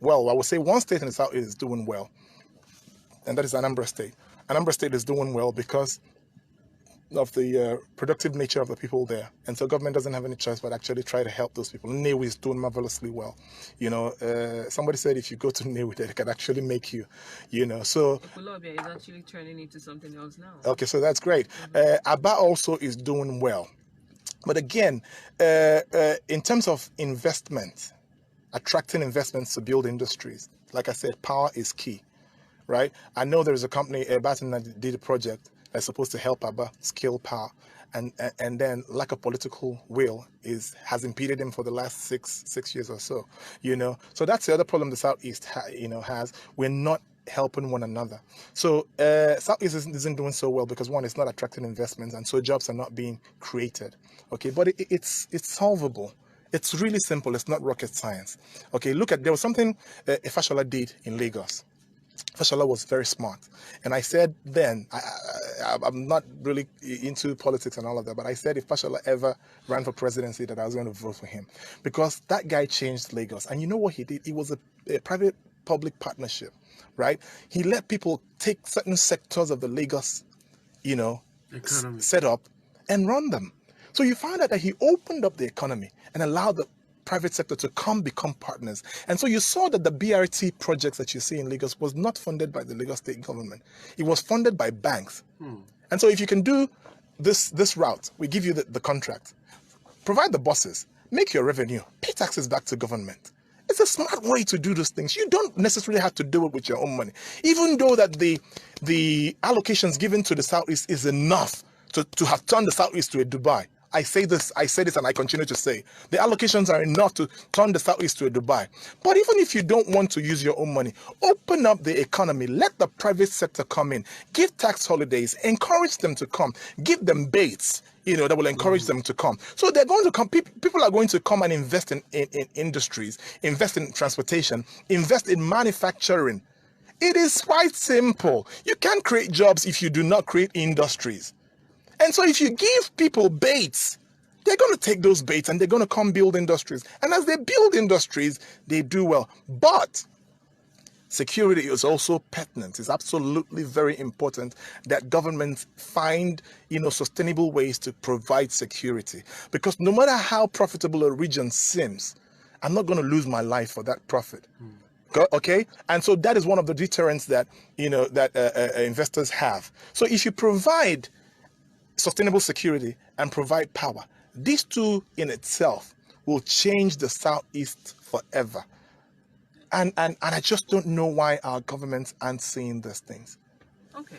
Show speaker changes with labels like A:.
A: well, I would say one state in the Southeast is doing well, and that is Anambra State. Anambra State is doing well because of the productive nature of the people there, and so government doesn't have any choice but actually try to help those people. Nnewi is doing marvelously well. Somebody said if you go to Nnewi, they can actually make you. So
B: Ekulobia is actually turning into something else now.
A: Okay, so that's great. Aba also is doing well, but again, in terms of investment, attracting investments to build industries, like I said, power is key, right? I know there is a company, Baton, that did a project that's supposed to help Aba scale power, and then lack of political will has impeded him for the last six years or so. So that's the other problem the Southeast has. We're not helping one another. So Southeast isn't doing so well because, one, it's not attracting investments, and so jobs are not being created. Okay, but it's solvable. It's really simple. It's not rocket science. Okay, there was something Ifashola did in Lagos. Fashola was very smart, and I said then, I'm not really into politics and all of that, but I said if Fashola ever ran for presidency, that I was going to vote for him, because that guy changed Lagos. And you know what he did? It was a private-public partnership, right? He let people take certain sectors of the Lagos, set up and run them. So you find out that he opened up the economy and allowed the private sector to become partners. And so you saw that the BRT projects that you see in Lagos was not funded by the Lagos state government. It was funded by banks. And so if you can do this route, we give you the contract, provide the buses, make your revenue, pay taxes back to government. It's a smart way to do those things. You don't necessarily have to do it with your own money, even though that the allocations given to the Southeast is enough to have turned the Southeast to a Dubai. I say this, and I continue to say, the allocations are enough to turn the Southeast to a Dubai. But even if you don't want to use your own money, open up the economy, let the private sector come in, give tax holidays, encourage them to come, give them baits, that will encourage them to come. So they're going to come, people are going to come and invest in industries, invest in transportation, invest in manufacturing. It is quite simple. You can't create jobs if you do not create industries. And so if you give people baits, they're going to take those baits and they're going to come build industries. And as they build industries, they do well. But security is also pertinent. It's absolutely very important that governments find, sustainable ways to provide security. Because no matter how profitable a region seems, I'm not going to lose my life for that profit. Okay, and so that is one of the deterrents that investors have. So if you provide sustainable security and provide power, these two in itself will change the Southeast forever. And I just don't know why our governments aren't seeing these things.
B: Okay.